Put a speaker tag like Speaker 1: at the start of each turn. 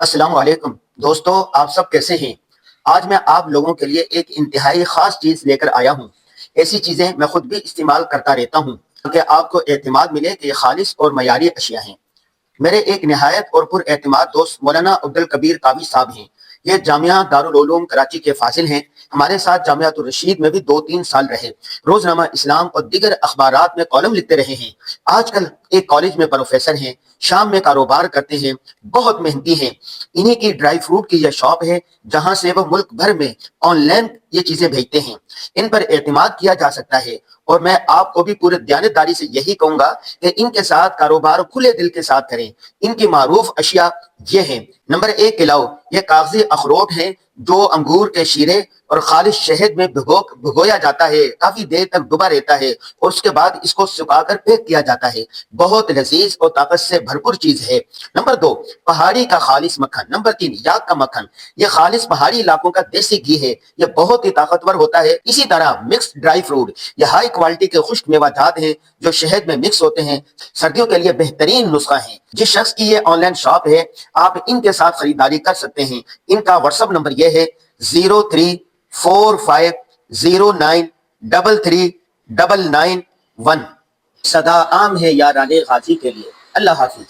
Speaker 1: السلام علیکم دوستو، آپ سب کیسے ہیں؟ آج میں آپ لوگوں کے لیے ایک انتہائی خاص چیز لے کر آیا ہوں۔ ایسی چیزیں میں خود بھی استعمال کرتا رہتا ہوں تاکہ آپ کو اعتماد ملے کہ یہ خالص اور معیاری اشیاء ہیں۔ میرے ایک نہایت اور پر اعتماد دوست مولانا عبدالکبیر قاوی صاحب ہیں۔ یہ جامعہ دارالعلوم کراچی کے فاضل ہیں۔ ہمارے ساتھ جامعۃ الرشید میں بھی 2-3 سال رہے۔ روزنامہ اسلام اور دیگر اخبارات میں کالم لکھتے رہے ہیں۔ آج کل ایک کالج میں پروفیسر ہیں، شام میں کاروبار کرتے ہیں، بہت محنتی ہیں۔ انہی کی ڈرائی فروٹ کی یہ شاپ ہے جہاں سے وہ ملک بھر میں آن لائن یہ چیزیں بھیجتے ہیں۔ ان پر اعتماد کیا جا سکتا ہے، اور میں آپ کو بھی پورے دیانتداری سے یہی کہوں گا کہ ان کے ساتھ کاروبار کھلے دل کے ساتھ کریں۔ ان کی معروف اشیاء یہ ہیں: نمبر 1 کلاؤ، یہ کاغذی اخروٹ ہیں جو انگور کے شیرے اور خالص شہد میں بھگویا جاتا ہے، کافی دیر تک ڈبا رہتا ہے اور اس کے بعد اس کو سکھا کر پیک کیا جاتا ہے۔ بہت لذیذ اور طاقت سے بھرپور چیز ہے۔ نمبر 2 پہاڑی کا خالص مکھن۔ نمبر 3 یاک کا مکھن، یہ خالص پہاڑی علاقوں کا دیسی گھی ہے، یہ بہت ہی طاقتور ہوتا ہے۔ اسی طرح مکس ڈرائی فروٹ، یہ ہائی کوالٹی کے خشک میوہ جات ہیں جو شہد میں مکس ہوتے ہیں، سردیوں کے لیے بہترین نسخہ ہیں۔ جس شخص کی یہ آن لائن شاپ ہے، آپ ان کے ساتھ خریداری کر سکتے ہیں۔ ان کا واٹس ایپ نمبر یہ ہے 034509339991۔ صدا عام ہے یاران غازی کے لیے۔ اللہ حافظ۔